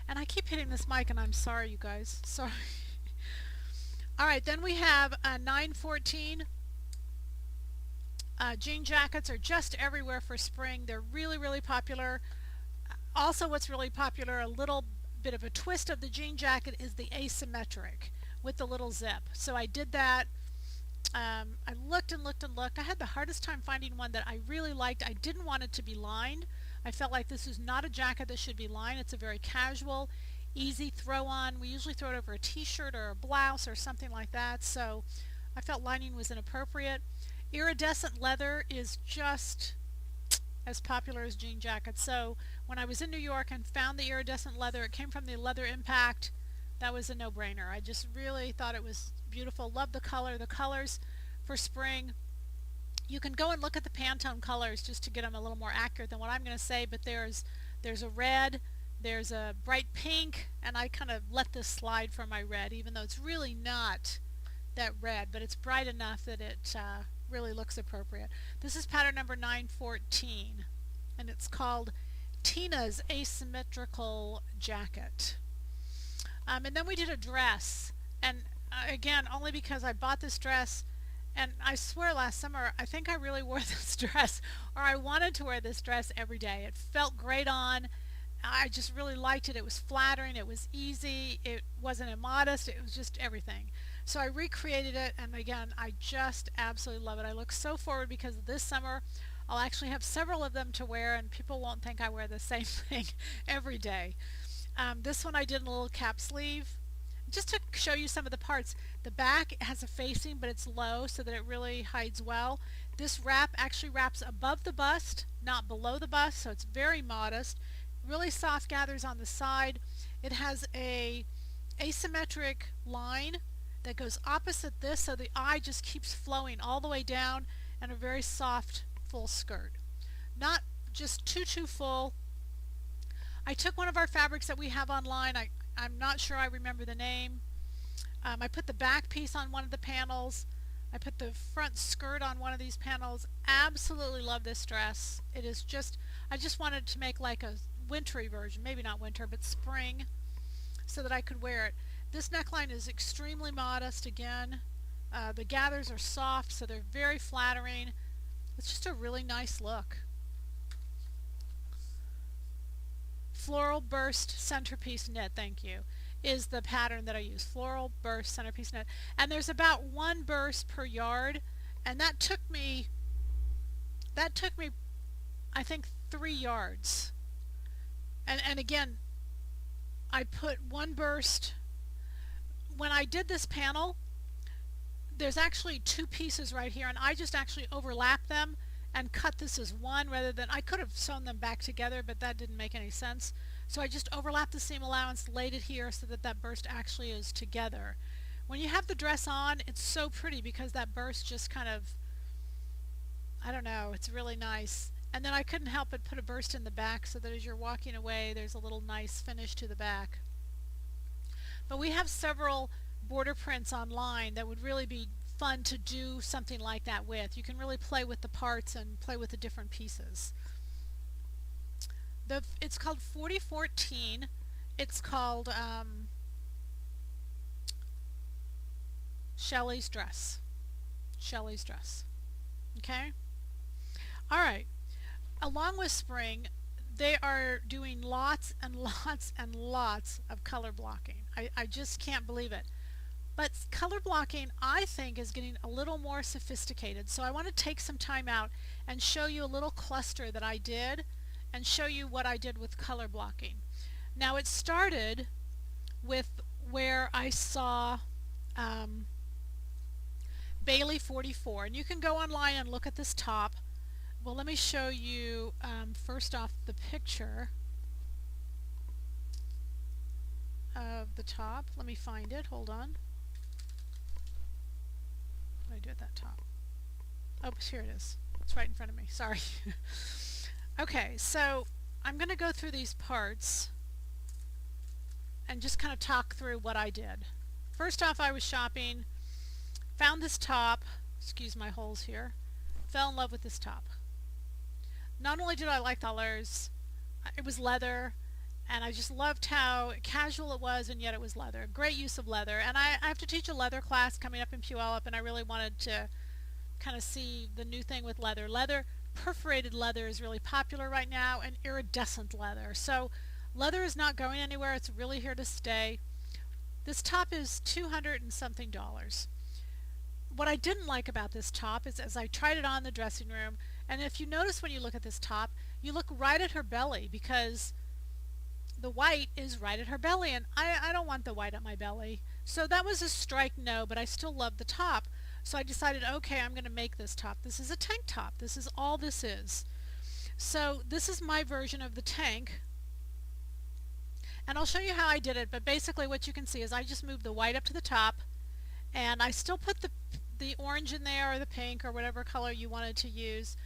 And I keep hitting this mic and I'm sorry, you guys. Sorry. Alright, then we have 914. Jean jackets are just everywhere for spring. They're really, really popular. Also, what's really popular, a little bit of a twist of the jean jacket, is the asymmetric with the little zip. So I did that. I looked and looked and looked. I had the hardest time finding one that I really liked. I didn't want it to be lined. I felt like this is not a jacket that should be lined. It's a very casual, easy throw on. We usually throw it over a t-shirt or a blouse or something like that, so I felt lining was inappropriate. Iridescent leather is just as popular as jean jackets. So when I was in New York and found the iridescent leather, it came from the Leather Impact. That was a no-brainer. I just really thought it was beautiful. Love the color. The colors for spring. You can go and look at the Pantone colors just to get them a little more accurate than what I'm going to say, but there's a red, there's a bright pink, and I kind of let this slide for my red, even though it's really not that red, but it's bright enough that it really looks appropriate. This is pattern number 914, and it's called Tina's Asymmetrical Jacket. And then we did a dress, and again, only because I bought this dress, and I swear last summer I think I really wore this dress, or I wanted to wear this dress every day. It felt great on. I just really liked it. It was flattering, it was easy, it wasn't immodest, it was just everything. So I recreated it, and again, I just absolutely love it. I look so forward because this summer I'll actually have several of them to wear, and people won't think I wear the same thing every day. This one I did in a little cap sleeve. Just to show you some of the parts, the back has a facing, but it's low so that it really hides well. This wrap actually wraps above the bust, not below the bust, so it's very modest. Really soft gathers on the side. It has a asymmetric line that goes opposite this, so the eye just keeps flowing all the way down, and a very soft full skirt. Not just too full. I took one of our fabrics that we have online. I'm not sure I remember the name. I put the back piece on one of the panels. I put the front skirt on one of these panels. Absolutely love this dress. It is just, I just wanted to make like a wintry version, maybe not winter, but spring, so that I could wear it. This neckline is extremely modest again. The gathers are soft, so they're very flattering. It's just a really nice look. Floral burst centerpiece knit, thank you, is the pattern that I use. Floral burst centerpiece knit, and there's about one burst per yard, and that took me That took me, I think, 3 yards. And again, I put one burst. When I did this panel, there's actually two pieces right here, and I just actually overlapped them and cut this as one rather than, I could have sewn them back together, but that didn't make any sense. So I just overlapped the seam allowance, laid it here so that that burst actually is together. When you have the dress on, it's so pretty because that burst just kind of, I don't know, it's really nice. And then I couldn't help but put a burst in the back so that as you're walking away, there's a little nice finish to the back. But we have several border prints online that would really be fun to do something like that with. You can really play with the parts and play with the different pieces. It's called 4014. It's called Shelley's Dress. Shelley's Dress. Okay? Alright. Along with spring, they are doing lots and lots and lots of color blocking. I just can't believe it. But color blocking, I think, is getting a little more sophisticated. So I want to take some time out and show you a little cluster that I did and show you what I did with color blocking. Now it started with where I saw Bailey 44. And you can go online and look at this top. Well, let me show you first off the picture of the top. Let me find it. Hold on. What did I do at that top? Oh, here it is. It's right in front of me. Sorry. Okay, so I'm going to go through these parts and just kind of talk through what I did. First off, I was shopping, found this top, excuse my holes here, fell in love with this top. Not only did I like the colors, it was leather, and I just loved how casual it was, and yet it was leather. Great use of leather. And I have to teach a leather class coming up in Puyallup, and I really wanted to kind of see the new thing with leather. Perforated leather is really popular right now, and iridescent leather. So leather is not going anywhere. It's really here to stay. This top is $200 and something. What I didn't like about this top is as I tried it on in the dressing room, and if you notice when you look at this top, you look right at her belly because the white is right at her belly, and I don't want the white at my belly. So that was a strike no, but I still love the top. So I decided, okay, I'm going to make this top. This is a tank top. This is all this is. So this is my version of the tank. And I'll show you how I did it, but basically what you can see is I just moved the white up to the top, and I still put the orange in there, or the pink, or whatever color you wanted to use,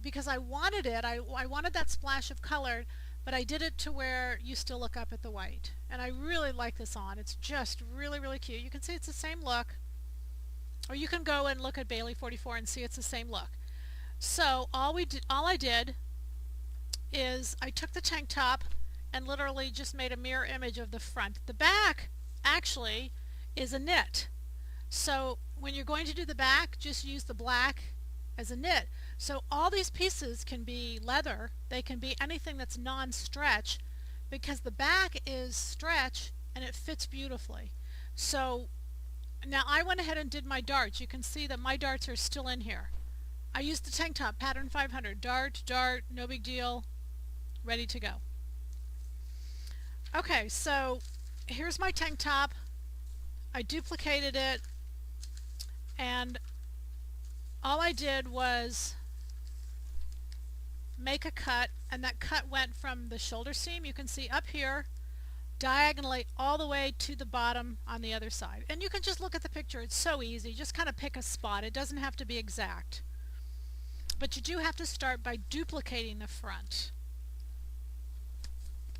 because I wanted it. I wanted that splash of color, but I did it to where you still look up at the white. And I really like this on. It's just really, really cute. You can see it's the same look. Or you can go and look at Bailey 44 and see it's the same look. So all I did is I took the tank top and literally just made a mirror image of the front. The back actually is a knit. So when you're going to do the back, just use the black as a knit. So all these pieces can be leather. They can be anything that's non-stretch because the back is stretch and it fits beautifully. So now I went ahead and did my darts. You can see that my darts are still in here. I used the tank top, pattern 500. Dart, no big deal. Ready to go. Okay, so here's my tank top. I duplicated it, and all I did was make a cut, and that cut went from the shoulder seam, you can see up here, diagonally all the way to the bottom on the other side. And you can just look at the picture. It's so easy. Just kind of pick a spot. It doesn't have to be exact. But you do have to start by duplicating the front.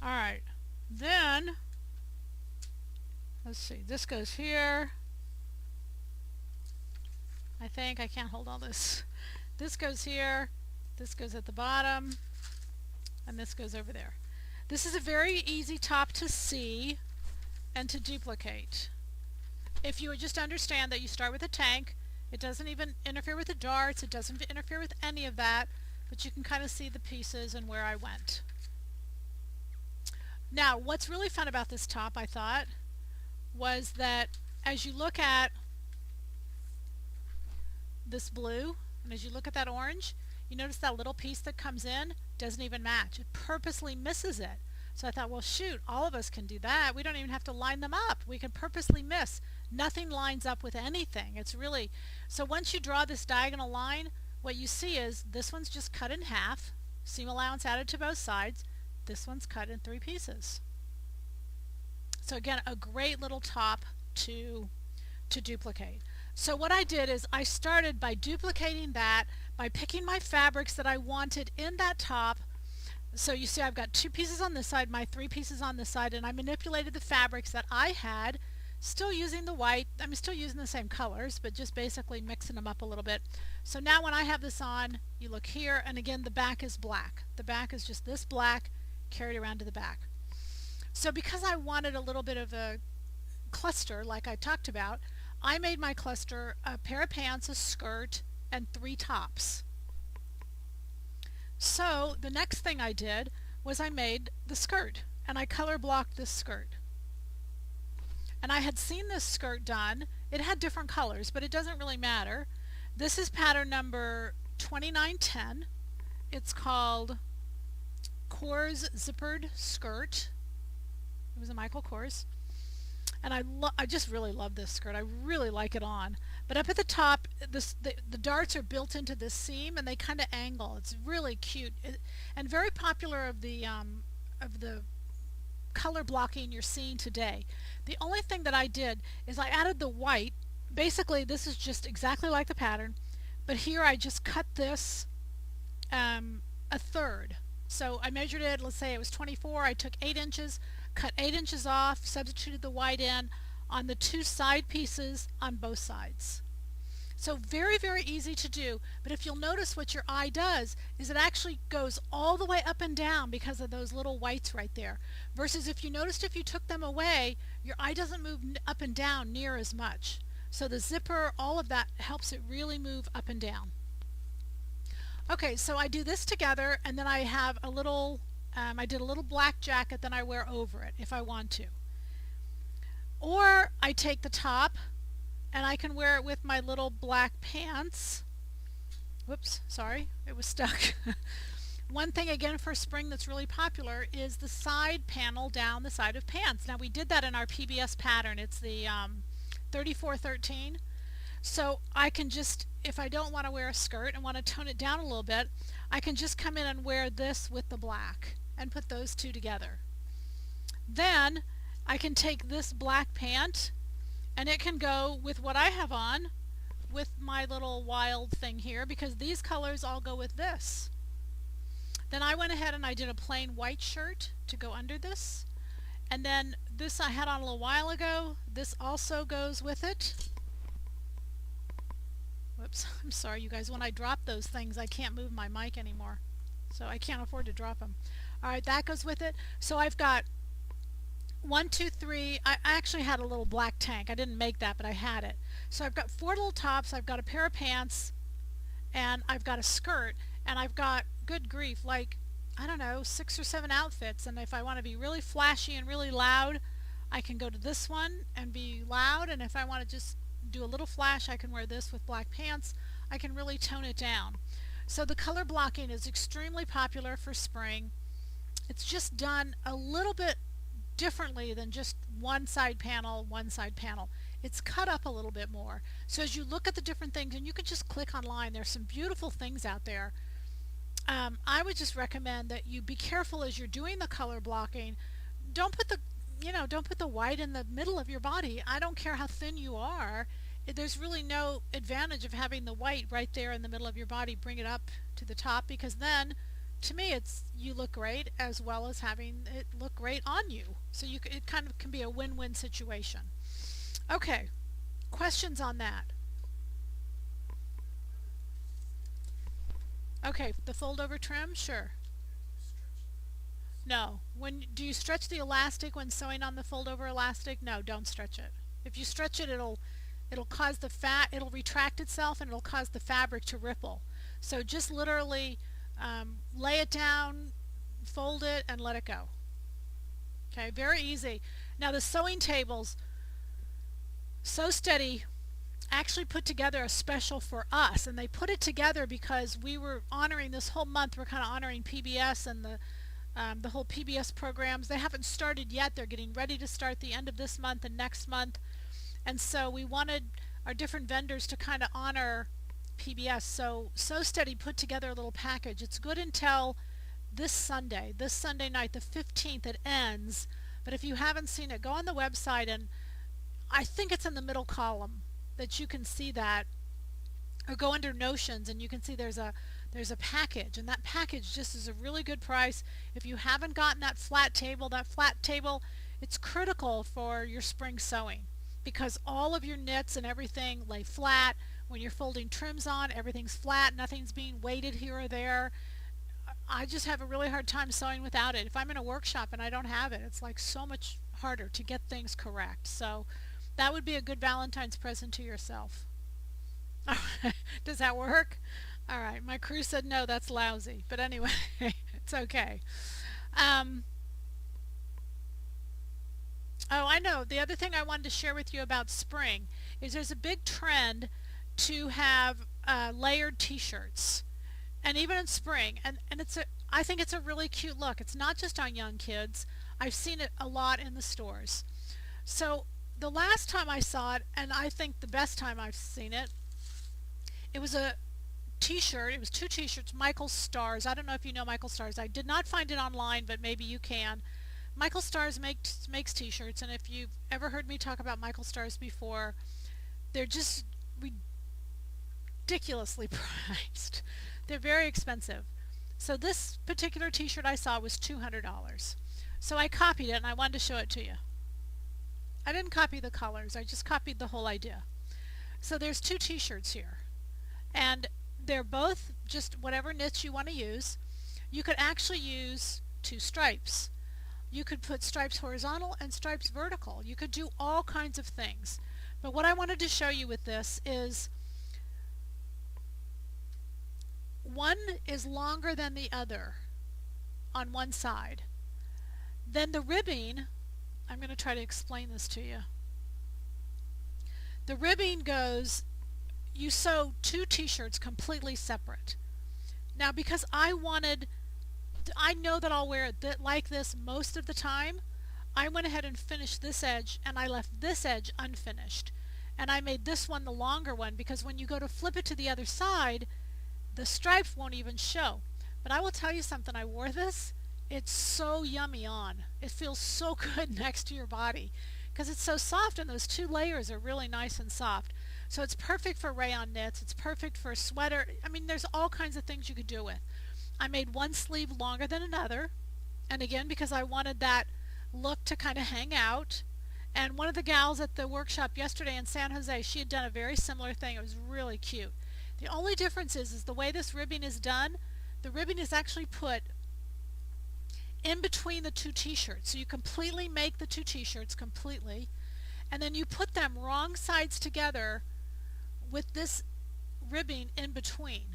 Alright, then let's see, this goes here. I think I can't hold all this. This goes here, this goes at the bottom, and this goes over there. This is a very easy top to see and to duplicate. If you would just understand that you start with a tank, it doesn't even interfere with the darts, it doesn't interfere with any of that, but you can kind of see the pieces and where I went. Now, what's really fun about this top, I thought, was that as you look at this blue, and as you look at that orange, You notice that little piece that comes in doesn't even match. It purposely misses it. So I thought, well, shoot, all of us can do that. We don't even have to line them up. We can purposely miss. Nothing lines up with anything. It's really, so once you draw this diagonal line, what you see is this one's just cut in half, seam allowance added to both sides. This one's cut in 3 pieces. So again, a great little top to duplicate. So what I did is I started by duplicating that, by picking my fabrics that I wanted in that top. So you see I've got 2 pieces on this side, my 3 pieces on this side, and I manipulated the fabrics that I had, still using the white. I'm still using the same colors, but just basically mixing them up a little bit. So now when I have this on, you look here, and again the back is black. The back is just this black carried around to the back. So because I wanted a little bit of a cluster like I talked about, I made my cluster a pair of pants, a skirt, and 3 tops. So the next thing I did was I made the skirt, and I color blocked this skirt. And I had seen this skirt done. It had different colors, but it doesn't really matter. This is pattern number 2910. It's called Kors Zippered Skirt. It was a Michael Kors. And I just really love this skirt. I really like it on. But up at the top, the darts are built into this seam, and they kind of angle. It's really cute and very popular of the color blocking you're seeing today. The only thing that I did is I added the white. Basically, this is just exactly like the pattern, but here I just cut this a third. So I measured it. Let's say it was 24. I took 8 inches. Cut 8 inches off, substituted the white in on the 2 side pieces on both sides. So very, very easy to do, but if you'll notice what your eye does is it actually goes all the way up and down because of those little whites right there. Versus if you noticed if you took them away, your eye doesn't move up and down near as much. So the zipper, all of that helps it really move up and down. Okay, so I do this together, and then I have a little I did a little black jacket that I wear over it if I want to. Or I take the top and I can wear it with my little black pants. Whoops, sorry, it was stuck. One thing again for spring that's really popular is the side panel down the side of pants. Now we did that in our PBS pattern. It's the 3413. So I can just, if I don't want to wear a skirt and want to tone it down a little bit, I can just come in and wear this with the black and put those 2 together. Then I can take this black pant and it can go with what I have on with my little wild thing here, because these colors all go with this. Then I went ahead and I did a plain white shirt to go under this, and then this I had on a little while ago. This also goes with it. Whoops, I'm sorry you guys, when I drop those things I can't move my mic anymore, so I can't afford to drop them. Alright, that goes with it. So I've got 1, 2, 3. I actually had a little black tank. I didn't make that, but I had it. So I've got 4 little tops, I've got a pair of pants, and I've got a skirt, and I've got, good grief, like, I don't know, 6 or 7 outfits. And if I want to be really flashy and really loud, I can go to this one and be loud, and if I want to just do a little flash, I can wear this with black pants. I can really tone it down. So the color blocking is extremely popular for spring. It's just done a little bit differently than just one side panel, one side panel. It's cut up a little bit more. So as you look at the different things, and you can just click online, there's some beautiful things out there. I would just recommend that you be careful as you're doing the color blocking. Don't put the don't put the white in the middle of your body. I don't care how thin you are. There's really no advantage of having the white right there in the middle of your body. Bring it up to the top, because then to me you look great as well as having it look great on you. So it kind of can be a win-win situation. Okay, questions on that? Okay, the fold over trim, sure. No. Do you stretch the elastic when sewing on the fold over elastic? No, don't stretch it. If you stretch it, it'll cause it'll retract itself, and it'll cause the fabric to ripple. So just literally lay it down, fold it, and let it go. Okay, very easy. Now the sewing tables, Sew Steady actually put together a special for us, and they put it together because we were honoring this whole month. We're kind of honoring PBS and the whole PBS programs. They haven't started yet. They're getting ready to start the end of this month and next month, and so we wanted our different vendors to kind of honor PBS. So Steady put together a little package. It's good until this Sunday night, the 15th. It ends, but if you haven't seen it, go on the website, and I think it's in the middle column that you can see that, or go under Notions and you can see there's a package, and that package just is a really good price. If you haven't gotten that flat table, it's critical for your spring sewing because all of your knits and everything lay flat. When you're folding trims on, everything's flat, nothing's being weighted here or there. I just have a really hard time sewing without it. If I'm in a workshop and I don't have it, it's like so much harder to get things correct. So that would be a good Valentine's present to yourself. Does that work? All right, my crew said no, that's lousy. But anyway, it's okay. Um, oh, I know. The other thing I wanted to share with you about spring is there's a big trend to have layered t-shirts, and even in spring, and I think it's a really cute look. It's not just on young kids. I've seen it a lot in the stores. So the last time I saw it, and I think the best time I've seen it, it was a t-shirt. It was two t-shirts, Michael Stars. I don't know if you know Michael Stars. I did not find it online, but maybe you can. Michael Stars makes t-shirts, and if you've ever heard me talk about Michael Stars before, they're just ridiculously priced. They're very expensive. So this particular t-shirt I saw was $200. So I copied it and I wanted to show it to you. I didn't copy the colors, I just copied the whole idea. So there's two t-shirts here, and they're both just whatever knits you want to use. You could actually use two stripes. You could put stripes horizontal and stripes vertical. You could do all kinds of things. But what I wanted to show you with this is one is longer than the other on one side. Then the ribbing, I'm going to try to explain this to you. The ribbing goes, you sew two t-shirts completely separate. Now because I know that I'll wear it like this most of the time, I went ahead and finished this edge and I left this edge unfinished. And I made this one the longer one because when you go to flip it to the other side, the stripes won't even show. But I will tell you something, I wore this. It's so yummy on. It feels so good next to your body because it's so soft, and those two layers are really nice and soft. So it's perfect for rayon knits. It's perfect for a sweater. I mean, there's all kinds of things you could do with. I made one sleeve longer than another, and again because I wanted that look to kind of hang out. And one of the gals at the workshop yesterday in San Jose, she had done a very similar thing. It was really cute. The only difference is the way this ribbing is done. The ribbing is actually put in between the two t-shirts. So you completely make the two t-shirts completely, and then you put them wrong sides together with this ribbing in between.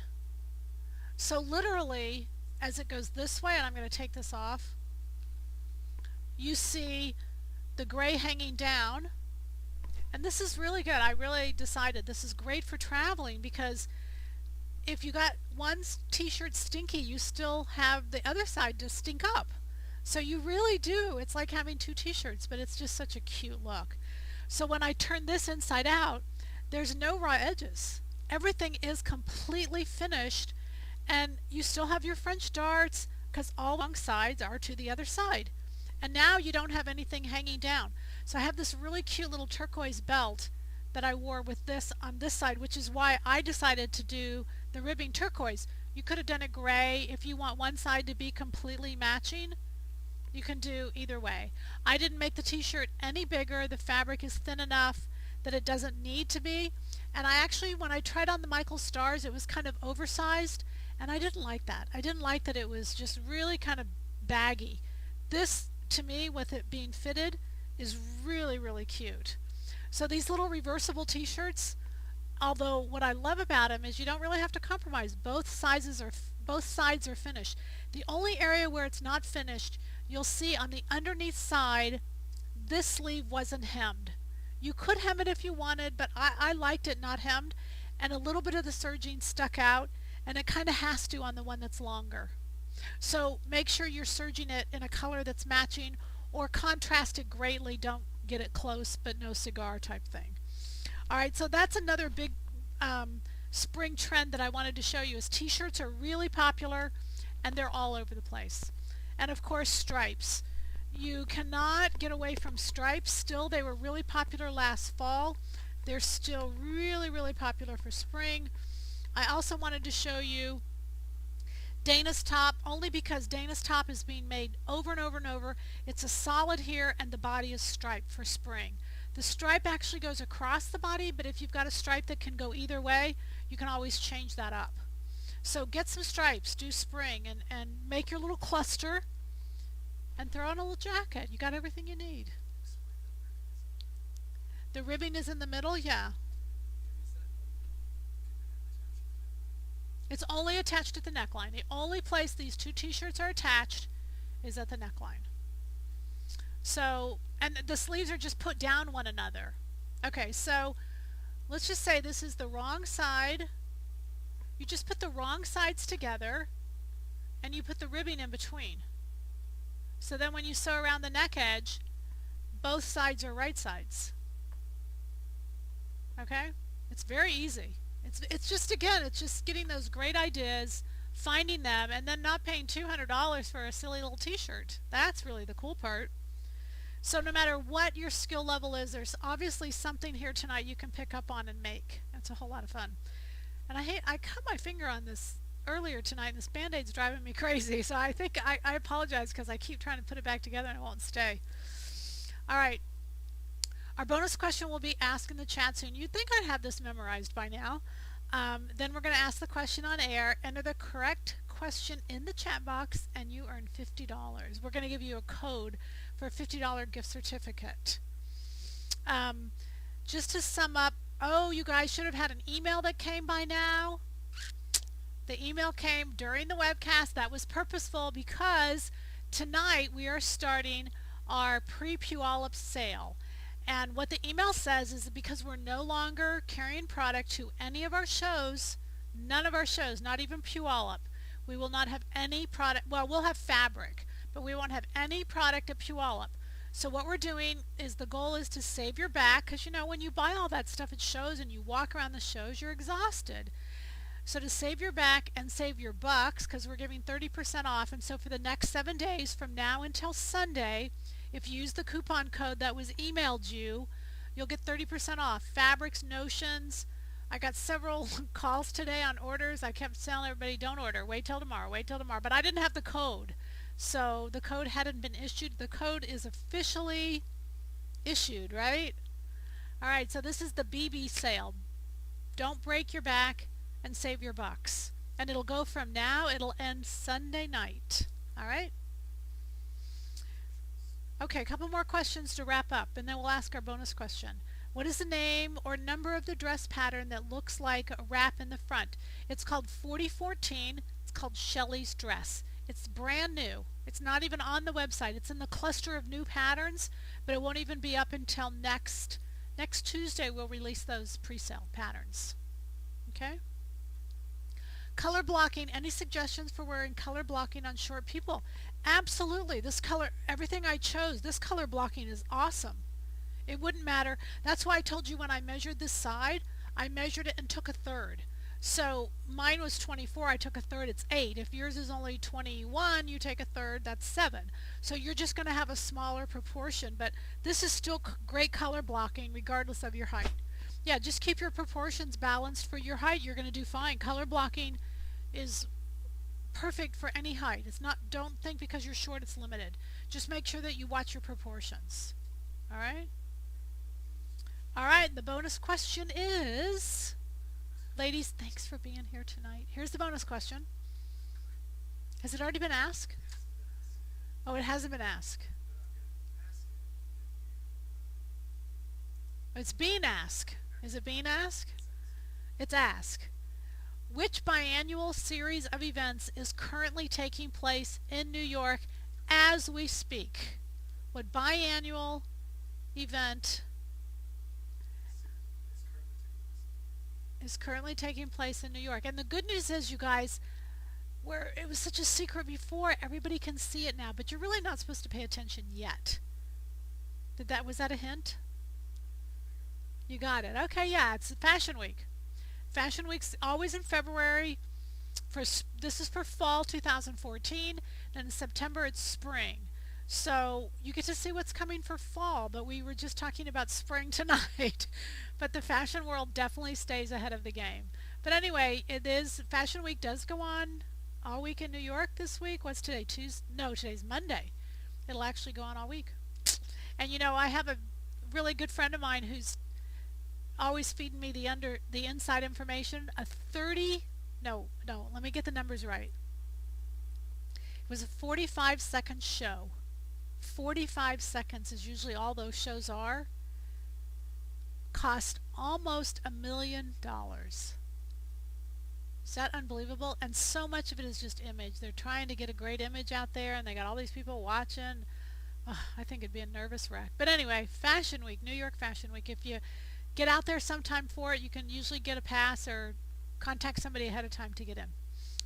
So literally, as it goes this way, and I'm going to take this off, you see the gray hanging down. And this is really good. I really decided this is great for traveling because if you got one t-shirt stinky, you still have the other side to stink up. So you really do. It's like having two t-shirts, but it's just such a cute look. So when I turn this inside out, there's no raw edges. Everything is completely finished, and you still have your French darts because all long sides are to the other side. And now you don't have anything hanging down. So I have this really cute little turquoise belt that I wore with this on this side, which is why I decided to do the ribbing turquoise. You could have done it gray if you want one side to be completely matching. You can do either way. I didn't make the t-shirt any bigger. The fabric is thin enough that it doesn't need to be. And I actually, when I tried on the Michael Stars, it was kind of oversized, and I didn't like that. I didn't like that it was just really kind of baggy. This, to me, with it being fitted, is really, really cute. So these little reversible t-shirts, although what I love about them is you don't really have to compromise. Both sides are finished. The only area where it's not finished, you'll see on the underneath side, this sleeve wasn't hemmed. You could hem it if you wanted, but I liked it not hemmed, and a little bit of the serging stuck out, and it kind of has to on the one that's longer. So make sure you're serging it in a color that's matching, or contrast it greatly. Don't get it close but no cigar type thing. All right, so that's another big spring trend that I wanted to show you is t-shirts are really popular and they're all over the place. And of course stripes. You cannot get away from stripes. Still, they were really popular last fall. They're still really, really popular for spring. I also wanted to show you Dana's top, only because Dana's top is being made over and over and over. It's a solid here and the body is striped for spring. The stripe actually goes across the body, but if you've got a stripe that can go either way, you can always change that up. So get some stripes, do spring, and make your little cluster and throw on a little jacket. You got everything you need. The ribbing is in the middle, yeah. It's only attached at the neckline. The only place these two t-shirts are attached is at the neckline. So, and the sleeves are just put down one another. Okay, so let's just say this is the wrong side. You just put the wrong sides together and you put the ribbing in between. So then when you sew around the neck edge, both sides are right sides. Okay? It's very easy. It's just, again, it's just getting those great ideas, finding them, and then not paying $200 for a silly little t-shirt. That's really the cool part. So no matter what your skill level is, there's obviously something here tonight you can pick up on and make. It's a whole lot of fun. And I cut my finger on this earlier tonight, and this Band-Aid's driving me crazy. So I think I apologize because I keep trying to put it back together and it won't stay. All right. Our bonus question will be asked in the chat soon. You'd think I'd have this memorized by now. Then we're going to ask the question on air. Enter the correct question in the chat box and you earn $50. We're going to give you a code for a $50 gift certificate. Just to sum up, oh, you guys should have had an email that came by now. The email came during the webcast. That was purposeful because tonight we are starting our pre-Puyallup sale. And what the email says is that because we're no longer carrying product to any of our shows, none of our shows, not even Puyallup, we will not have any product. Well, we'll have fabric, but we won't have any product at Puyallup. So what we're doing is the goal is to save your back, because you know when you buy all that stuff at shows and you walk around the shows, you're exhausted. So to save your back and save your bucks, because we're giving 30% off, and so for the next 7 days from now until Sunday, if you use the coupon code that was emailed you, you'll get 30% off. Fabrics, notions. I got several calls today on orders. I kept telling everybody, don't order. Wait till tomorrow. Wait till tomorrow. But I didn't have the code. So the code hadn't been issued. The code is officially issued, right? All right, so this is the BB sale. Don't break your back and save your bucks. And it'll go from now. It'll end Sunday night. All right? Okay, a couple more questions to wrap up, and then we'll ask our bonus question. What is the name or number of the dress pattern that looks like a wrap in the front? It's called 4014. It's called Shelley's dress. It's brand new. It's not even on the website. It's in the cluster of new patterns, but it won't even be up until next Tuesday. We'll release those pre-sale patterns. Okay? Color blocking. Any suggestions for wearing color blocking on short people? Absolutely. This color, everything I chose, this color blocking is awesome. It wouldn't matter. That's why I told you when I measured this side, I measured it and took a third. So mine was 24, I took a third, it's 8. If yours is only 21, you take a third, that's 7. So you're just going to have a smaller proportion, but this is still great color blocking regardless of your height. Yeah, just keep your proportions balanced for your height. You're going to do fine. Color blocking is perfect for any height. It's not, don't think because you're short it's limited. Just make sure that you watch your proportions. All right? All right, the bonus question is, ladies, thanks for being here tonight. Here's the bonus question. Has it already been asked? Oh, it hasn't been asked. It's being asked. Is it being asked? It's asked. Which biannual series of events is currently taking place in New York as we speak? What biannual event is currently taking place in New York. And the good news is, you guys, where it was such a secret before, everybody can see it now, but you're really not supposed to pay attention yet. Was that a hint? You got it. Okay, yeah, it's Fashion Week. Fashion Week's always in February. This is for fall 2014, and in September it's spring. So you get to see what's coming for fall, but we were just talking about spring tonight. But the fashion world definitely stays ahead of the game. But anyway, Fashion Week does go on all week in New York this week. What's today? Tuesday? No, today's Monday. It'll actually go on all week. And I have a really good friend of mine who's always feeding me the inside information. A 30 no, no, let me get the numbers right. It was a 45-second show. 45 seconds is usually all those shows are. Cost almost $1 million. Is that unbelievable? And so much of it is just image. They're trying to get a great image out there, and they got all these people watching. Oh, I think it'd be a nervous wreck. But anyway, Fashion Week, New York Fashion Week. If you get out there sometime for it, you can usually get a pass or contact somebody ahead of time to get in.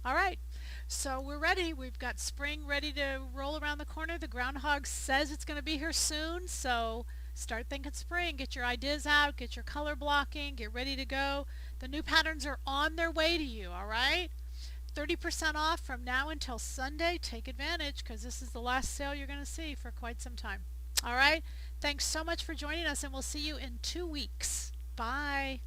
All right, so we're ready. We've got spring ready to roll around the corner. The groundhog says it's going to be here soon, so start thinking spring. Get your ideas out, get your color blocking, get ready to go. The new patterns are on their way to you, all right? 30% off from now until Sunday. Take advantage, because this is the last sale you're going to see for quite some time. All right, thanks so much for joining us, and we'll see you in 2 weeks. Bye.